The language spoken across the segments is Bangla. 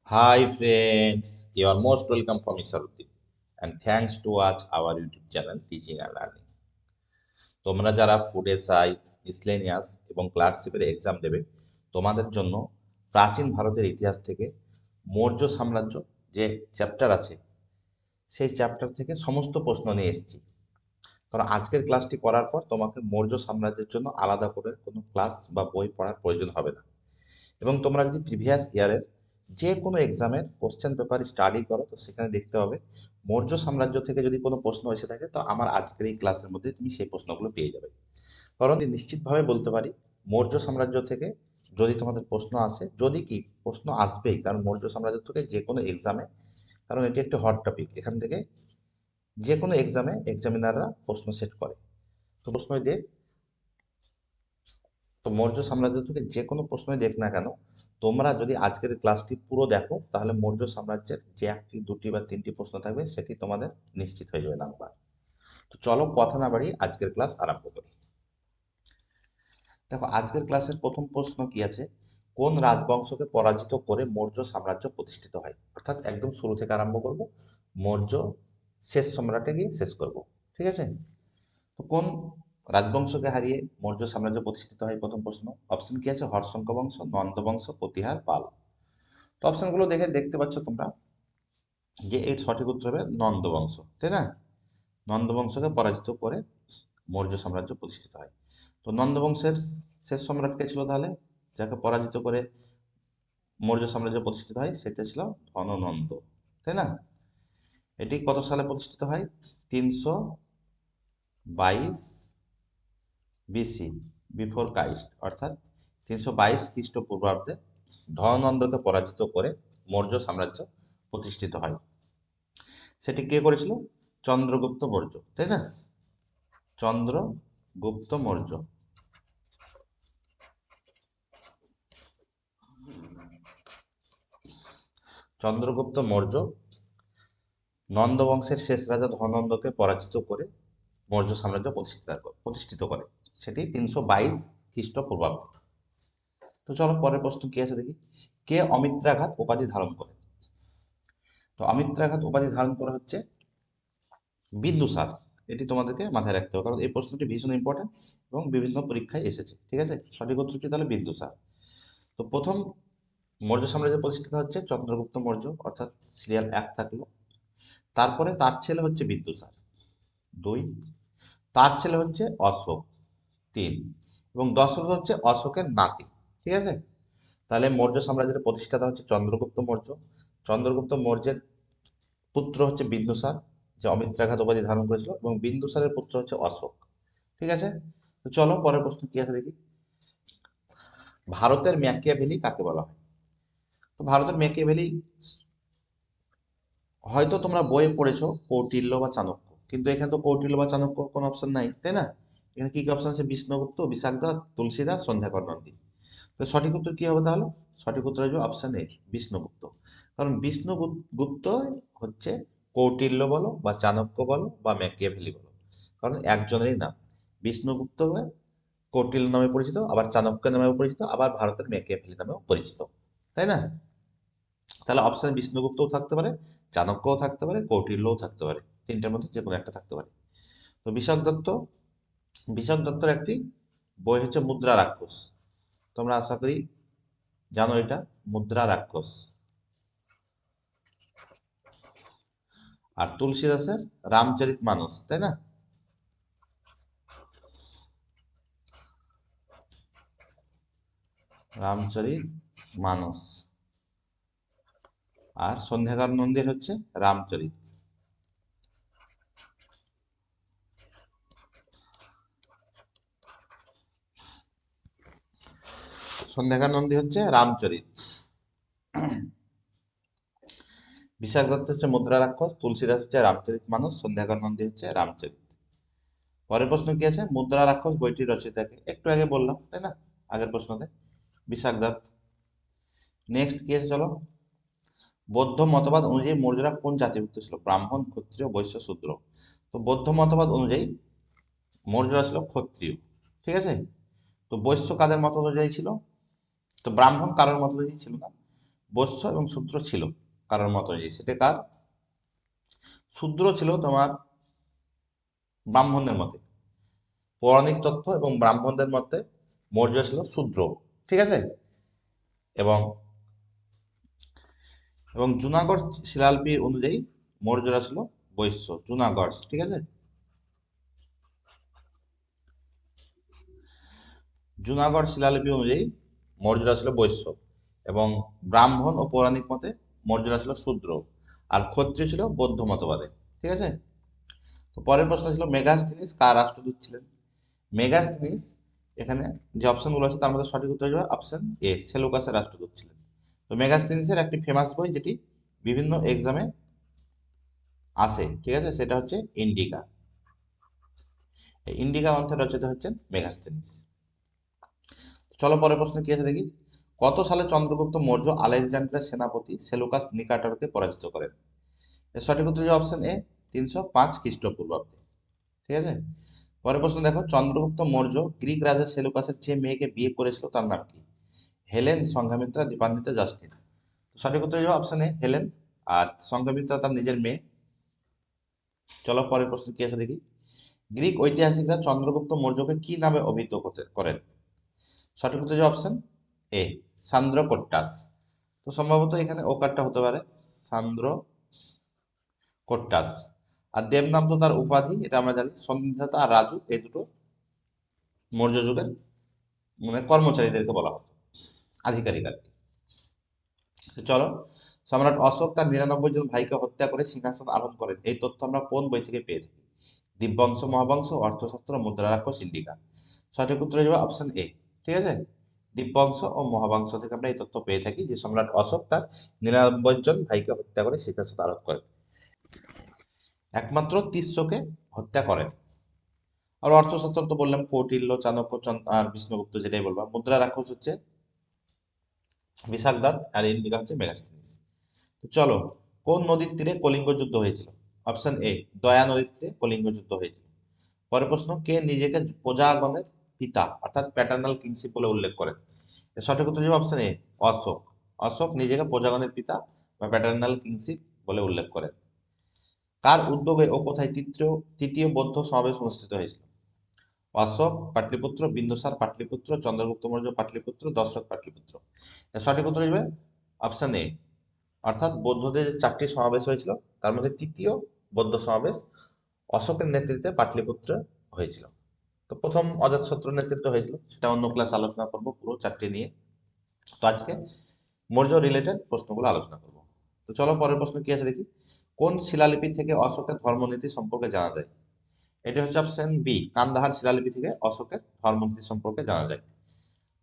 Hi friends, you are most welcome from Isaruddin and thanks to watch our YouTube channel Teaching and Learning. তোমরা যারা ফুড এসআই, মিসলেনিয়াস এবং ক্লার্কশিপের এক্সাম দেবে তোমাদের জন্য প্রাচীন ভারতের ইতিহাস থেকে মৌর্য সাম্রাজ্য যে চ্যাপ্টার আছে সেই চ্যাপ্টার থেকে সমস্ত প্রশ্ন নিয়ে এসেছি। কারণ আজকের ক্লাসটি করার পর তোমাকে মৌর্য সাম্রাজ্যের জন্য আলাদা করে কোনো ক্লাস বা বই পড়ার প্রয়োজন হবে না। এবং তোমরা যদি প্রিভিয়াস ইয়ারের যে কোনো এক্সামের কোশ্চেন পেপার স্টাডি করো তো সেখানে দেখতে হবে মৌর্য সাম্রাজ্য থেকে যদি কোনো প্রশ্ন এসে থাকে তো আমার আজকের এই ক্লাসের মধ্যে তুমি সেই প্রশ্নগুলো পেয়ে যাবে। কারণ নিশ্চিতভাবে বলতে পারি মৌর্য সাম্রাজ্য থেকে যদি তোমাদের প্রশ্ন আসে, যদি কি প্রশ্ন আসবেই, কারণ মৌর্য সাম্রাজ্য থেকে যে কোনো এক্সামে, কারণ এটি একটি হট টপিক, এখান থেকে যে কোনো এক্সামে এক্সামিনাররা প্রশ্ন সেট করে। তো প্রশ্নই দেখ, তো মৌর্য সাম্রাজ্য থেকে যে কোনো প্রশ্নই দেখ না কেন, তোমরা যদি আজকের ক্লাসটি পুরো দেখো তাহলে মৌর্য সাম্রাজ্যের যে একটি দুটি বা তিনটি প্রশ্ন থাকবে সেটি তোমাদের নিশ্চিত হয়ে যাবে নাম্বার। তো চলো কথা না বাড়িয়ে আজকের ক্লাস আরম্ভ করি। দেখো আজকের ক্লাসের প্রথম প্রশ্ন কি আছে, কোন রাজবংশকে পরাজিত করে মৌর্য সাম্রাজ্য প্রতিষ্ঠিত হয়? অর্থাৎ একদম শুরু থেকে আরম্ভ করব, মৌর্য শেষ সম্রাটে গিয়ে শেষ করব। ঠিক আছে? তো কোন রাজবংশকে হারিয়ে মৌর্য সাম্রাজ্য প্রতিষ্ঠিত হয়? প্রথম প্রশ্ন অপশন কি আছে, হর্ষঙ্ক বংশ, নন্দ বংশ, প্রতিহার, পাল। তো অপশনগুলো দেখতে পাচ্ছ তোমরা যে এর সঠিক উত্তর হবে নন্দ বংশ, তাই না? নন্দ বংশকে পরাজিত করে মৌর্য সাম্রাজ্য প্রতিষ্ঠিত হয়। তো নন্দ বংশের শেষ সম্রাট কে ছিল তাহলে, যাকে পরাজিত করে মৌর্য সাম্রাজ্য প্রতিষ্ঠিত হয়? সেটা ছিল ধননন্দ, তাই না? এটি কত সালে প্রতিষ্ঠিত হয়? 322 বিসি, বিফোর ক্রাইস্ট, অর্থাৎ 322 খ্রিস্টপূর্বাব্দে ধননন্দকে পরাজিত করে মৌর্য সাম্রাজ্য প্রতিষ্ঠিত হয়। সেটি কে করেছিল? চন্দ্রগুপ্ত মৌর্য, তাই না? চন্দ্রগুপ্ত মৌর্য। চন্দ্রগুপ্ত মৌর্য নন্দ বংশের শেষ রাজা ধননন্দকে পরাজিত করে মৌর্য সাম্রাজ্য প্রতিষ্ঠিত করে। সেটি 322 খ্রিস্টপূর্বাব্দ। তো চলো পরের প্রশ্ন কি আছে দেখি। কে অমিত্রাঘাত উপাধি ধারণ করে? তো অমিত্রাঘাত উপাধি ধারণ করা হচ্ছে বিন্দুসার। এটি তোমাদেরকে মাথায় রাখতে হবে কারণ এই প্রশ্নটি ভীষণ ইম্পর্টেন্ট এবং বিভিন্ন পরীক্ষায় এসেছে। ঠিক আছে, সঠিক উত্তর কি তাহলে? বিন্দুসার। তো প্রথম মৌর্য সাম্রাজ্য প্রতিষ্ঠিত হচ্ছে চন্দ্রগুপ্ত মৌর্য, অর্থাৎ সিরিয়াল 1 থাকলো। তারপরে তার ছেলে হচ্ছে বিন্দুসার 2, তার ছেলে হচ্ছে অশোক 3, এবং দশরথ হচ্ছে অশোকের নাতি। ঠিক আছে, তাহলে মৌর্য সাম্রাজ্যের প্রতিষ্ঠাতা হচ্ছে চন্দ্রগুপ্ত মৌর্য। চন্দ্রগুপ্ত মৌর্যের পুত্র হচ্ছে বিন্দুসার, যে অমিত্রাঘাত উপাধি ধারণ করেছিল, এবং বিন্দুসারের পুত্র হচ্ছে অশোক। ঠিক আছে, তো চলো পরের প্রশ্ন কি আছে দেখি। ভারতের ম্যাকিয়াভেলি কাকে বলা হয়? তো ভারতের ম্যাকিয়াভেলি হয়তো তোমরা বইয়ে পড়েছো কৌটিল্য বা চাণক্য, কিন্তু এখানে তো কৌটিল্য বা চাণক্য কোনো অপশন নাই, তাই না? এখানে কি কি অপশন আছে? বিষ্ণুগুপ্ত, বিশাখদত্ত, তুলসীদাস, সন্ধ্যাকর নন্দী। তো সঠিক উত্তর কি হবে তাহলে? সঠিক উত্তর হবে অপশন এ, বিষ্ণুগুপ্ত। কারণ বিষ্ণুগুপ্ত হচ্ছে কৌটিল্য বলো বা চাণক্য বলো বা ম্যাকিয়াভেলি বলো, কারণ একজনেরই নাম। বিষ্ণুগুপ্ত কৌটিল্য নামে পরিচিত, আবার চাণক্য নামেও পরিচিত, আবার ভারতের ম্যাকিয়াভেলি নামেও পরিচিত, তাই না? তাহলে অপশন বিষ্ণুগুপ্তও থাকতে পারে, চাণক্যও থাকতে পারে, কৌটিল্যও থাকতে পারে, তিনটার মধ্যে যে কোনো একটা থাকতে পারে। তো বিশাখ দত্তর একটি বই হচ্ছে মুদ্রা রাক্ষস, তোমরা আশা করি জানো এটা, মুদ্রা রাক্ষস। আর তুলসীদাসের রামচরিত মানস, তাই না? রামচরিত মানস। আর সন্ধ্যাকর নন্দীর হচ্ছে রামচরিত। সন্ধ্যাকর নন্দী হচ্ছে রামচরিত, বিশাখ দত্ত হচ্ছে মুদ্রা রাক্ষস, তুলসীদাস হচ্ছে রামচরিত মানস, সন্ধ্যাকর নন্দী হচ্ছে রামচরিত। পরের প্রশ্ন কি আছে, মুদ্রা রাক্ষস বইটির রচয়িতাকে একটু আগে বললাম, তাই না? আগের প্রশ্নতে বিশাখ দত্ত। নেক্সট কি আছে চলো। বৌদ্ধ মতবাদ অনুযায়ী মৌর্যরা কোন জাতিভুক্ত ছিল? ব্রাহ্মণ, ক্ষত্রিয়, বৈশ্য, শূদ্র। তো বৌদ্ধ মতবাদ অনুযায়ী মৌর্যরা ছিল ক্ষত্রিয়। ঠিক আছে, তো বৈশ্য কাদের মত অনুযায়ী ছিল? তো ব্রাহ্মণ কারোর মত অনুযায়ী ছিল না, বৈশ্য এবং শূদ্র ছিল কারোর মত অনুযায়ী। সেটা কার? শূদ্র ছিল তোমার ব্রাহ্মণদের মতে। পৌরাণিক তথ্য এবং ব্রাহ্মণদের মতে মৌর্য ছিল শূদ্র, ঠিক আছে। এবং এবং জুনাগড় শিলালিপি অনুযায়ী মৌর্যরা ছিল বৈশ্য, জুনাগড়, ঠিক আছে। জুনাগড় শিলালিপি অনুযায়ী মৌর্যরা ছিল বৈশ্য, এবং ব্রাহ্মণ ও পৌরাণিক মতে মৌর্যরা ছিল শূদ্র, আর ক্ষত্রিয় ছিল বৌদ্ধ মতবাদে, ঠিক আছে। তো পরের প্রশ্ন ছিল মেগাসথিনিস কার রাষ্ট্রদূত ছিলেন? মেগাসথিনিস, এখানে যে অপশনগুলো আছে তার মধ্যে সঠিক উত্তর হবে অপশন এ, সেলুকাসের রাষ্ট্রদূত ছিলেন। তো মেগাসথিনিসের একটি ফেমাস বই যেটি বিভিন্ন এক্সামে আসে, ঠিক আছে, সেটা হচ্ছে ইন্ডিকা। এই ইন্ডিকা গ্রন্থের রচয়িতা হচ্ছেন মেগাসথিনিস। চলো পরের প্রশ্ন কি আছে দেখি। কত সালে চন্দ্রগুপ্ত মৌর্য আলেকজান্ডারের সেনাপতি সেলুকাস নিকাটরকে পরাজিত করেন? এর সঠিক উত্তর হবে অপশন এ, 305 খ্রিস্টপূর্বাব্দে, ঠিক আছে। পরের প্রশ্ন দেখো, চন্দ্রগুপ্ত মৌর্য গ্রিক রাজা সেলুকাসের যে মেয়েকে বিয়ে করেছিল তার নাম কি? Helen, Sanghamitra, Dipanwita, Justin. সঠিক উত্তর হবে অপশন এ, হেলেন। আর সংঘামিত্রা তার নিজের মেয়ে। চলো পরের প্রশ্ন কি আছে দেখি। গ্রিক ঐতিহাসিকরা চন্দ্রগুপ্ত মৌর্যকে কি নামে অভিহিত করেন? সঠিক উত্তর হবে অপশন এ, সান্দ্রকোট্টাস। তো সম্ভবত এখানে ওকারটা হতে পারে, সান্দ্রকোট্টাস। আর দেব নাম তো তার উপাধি, এটা আমরা জানি। সন্ধিদাতা আর রাজু, এই দুটো মৌর্য যুগের মানে কর্মচারীদেরকে বলা হতো, আধিকারিক আর কি। তো চলো, সম্রাট অশোক তার 99 জন ভাইকে হত্যা করে সিংহাসন আরোহণ করেন, এই তথ্য আমরা কোন বই থেকে পেয়ে থাকি? দিব্যবংশ, মহাবংশ, অর্থশাস্ত্র, মুদ্রারাক্ষস, ইন্ডিকা। সঠিক উত্তর হবে অপশন এ, ঠিক আছে। দিব্যবংশ ও মহাবংশ থেকে আমরা এই তথ্য পেয়ে থাকি যে সম্রাট অশোক তার 99 জন ভাইকে হত্যা করে সিংহাসন আরোহণ করেন, একমাত্র তিস্যকে হত্যা করেন। আর অর্থশাস্ত্র তো বললাম, কৌটিল্য, চাণক্য, আর বিষ্ণুগুপ্ত, যেটাই বলবা। মুদ্রা রাক্ষস হচ্ছে বিশাখদাত, আর ইন্ডিকা হচ্ছে মেগাস্থিনিস। তো চলো, কোন নদীর তীরে কলিঙ্গ যুদ্ধ হয়েছিল? অপশন এ, দয়া নদীর তীরে কলিঙ্গ যুদ্ধ হয়েছিল। পরের প্রশ্ন, কে নিজেকে প্রজাগণের পিতা অর্থাৎ প্যাটার্নাল কিংশিপ বলে উল্লেখ করেন? এর সঠিক উত্তর হবে অপশন এ, অশোক। অশোক নিজেকে প্রজাগণের পিতা বা প্যাটার্নাল কিংশিপ বলে উল্লেখ করেন। কার উদ্যোগে ও কোথায় তৃতীয় বৌদ্ধ সমাবেশ অনুষ্ঠিত হয়েছিল? অশোক পাটলিপুত্র, বিন্দুসার পাটলিপুত্র, চন্দ্রগুপ্ত মৌর্য পাটলিপুত্র, দশরথ পাটলিপুত্র। এর সঠিক উত্তর হবে অপশন এ, অর্থাৎ বৌদ্ধদের যে 4টি সমাবেশ হয়েছিল তার মধ্যে তৃতীয় বৌদ্ধ সমাবেশ অশোকের নেতৃত্বে পাটলিপুত্রে হয়েছিল। তো প্রথম অজাতশত্রুর নেতৃত্ব হয়েছিল, সেটা অন্য ক্লাস আলোচনা করব পুরো 4টি নিয়ে। তো আজকে মৌর্য রিলেটেড প্রশ্নগুলো আলোচনা করব। তো চলো পরের প্রশ্ন কি আছে দেখি। কোন শিলালিপি থেকে অশোকের ধর্মনীতি সম্পর্কে জানা যায়? এটি হচ্ছে অপশন বি, কান্দাহার শিলালিপি থেকে অশোকের ধর্মনীতি সম্পর্কে জানা যায়।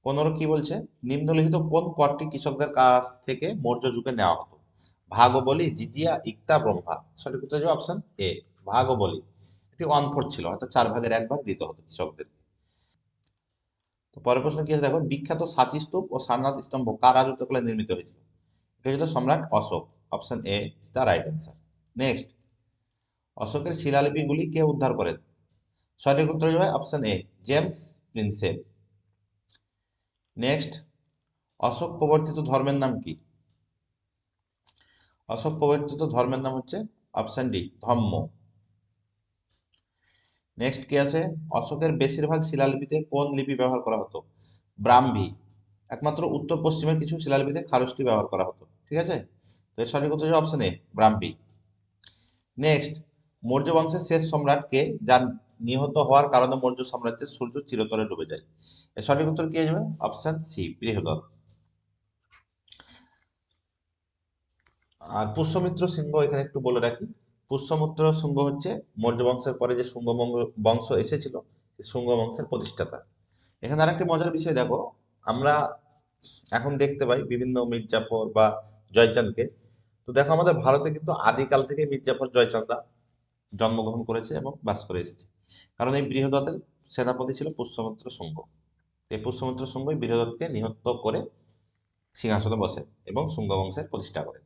15 কি বলছে, নিম্নলিখিত কোন করটি কৃষকদের কাছ থেকে মৌর্য যুগে নেওয়া হতো? ভাগ ও বলি, জিজিয়া, ইক্তা, ব্রহ্মা। সঠিক উত্তর হবে অপশন এ, ভাগ ও বলি। এটি 1/4 ছিল, অর্থাৎ 4 ভাগের 1 ভাগ দিতে হতো কৃষকদের। তো পরের প্রশ্ন কি আছে দেখো, বিখ্যাত সাঁচি স্তূপ ও সারনাথ স্তম্ভ কার রাজত্বকালে নির্মিত হয়েছিল? এটা ছিল সম্রাট Ashoka. Option A is the right answer. Next, অশোকের শিলালিপিগুলি কে উদ্ধার করেন? সঠিক উত্তর হবে option A, James Prinsep. Next, Ashoka প্রবর্তিত ধর্মের নাম কি? অশোক প্রবর্তিত ধর্মের নাম হচ্ছে অপশন ডি, ধম্ম। নেক্সট কি আছে, অশোকের বেশিরভাগ শিলালিপিতে কোন লিপি ব্যবহার করা হতো? ব্রাহ্মী। একমাত্র উত্তর পশ্চিমের কিছু শিলালিপিতে খারষ্টি ব্যবহার করা হতো, ঠিক আছে। তো এর সঠিক উত্তর হবে অপশন এ, ব্রাহ্মী। নেক্সট, মৌর্য বংশের শেষ সম্রাট কে, যার নিহত হওয়ার কারণে মৌর্য সাম্রাজ্যের সূর্য চিরতরে ডুবে যায়? এর সঠিক উত্তর কি আসবে? Option C, Brihadatta. আর পুষ্যমিত্র সিংহ এখানে একটু বলে রাখি, পুষ্যমিত্র সিংহ হচ্ছে মৌর্য বংশের পরে যে শুঙ্গ বংশ এসেছিল, সেই শুঙ্গ বংশের প্রতিষ্ঠাতা। এখানে আরেকটি মজার বিষয় দেখো, আমরা এখন দেখতে পাই বিভিন্ন মির্জাফর বা জয়চাঁদকে। তো দেখো আমাদের ভারতে কিন্তু আদিকাল থেকে মির্জাফর জয়চাঁদরা জন্মগ্রহণ করেছে এবং বাস করে এসেছে, কারণ এই বৃহদত্তের সেনাপতি ছিল পুষ্যমিত্র শুঙ্গ। এই পুষ্যমিত্র শুঙ্গই বৃহদত্তকে নিহত করে সিংহাসনে বসে এবং শুঙ্গ বংশের প্রতিষ্ঠা করে।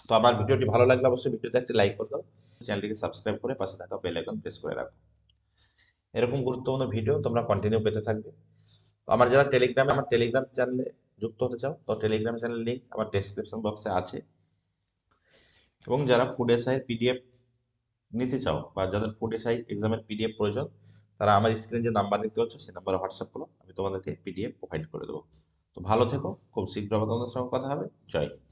তো আমার ভিডিওটি ভালো লাগলে অবশ্যই ভিডিওতে একটি লাইক করে দাও, চ্যানেলটিকে সাবস্ক্রাইব করে পাশে থাকা বেল আইকন প্রেস করে রাখো। এরকম গুরুত্বপূর্ণ ভিডিও তোমরা কন্টিনিউ পেতে থাকবে। তো আমার যারা টেলিগ্রামে, আমার টেলিগ্রাম চ্যানেলে যুক্ত হতে চাও তো টেলিগ্রাম চ্যানেল লিঙ্ক আমার ডেসক্রিপশন বক্সে আছে। এবং যারা ফুড এসআই পিডিএফ নিতে চাও বা যাদের ফুড এসআই এক্সামের পিডিএফ প্রয়োজন, তারা আমার স্ক্রিনে যে নাম্বার দেখতে পাচ্ছ সেই নাম্বারে হোয়াটসঅ্যাপ করো, আমি তোমাদেরকে পিডিএফ প্রোভাইড করে দেবো। তো ভালো থেকো, খুব শীঘ্র আবার তোমাদের সঙ্গে কথা হবে। জয় হিন্দ।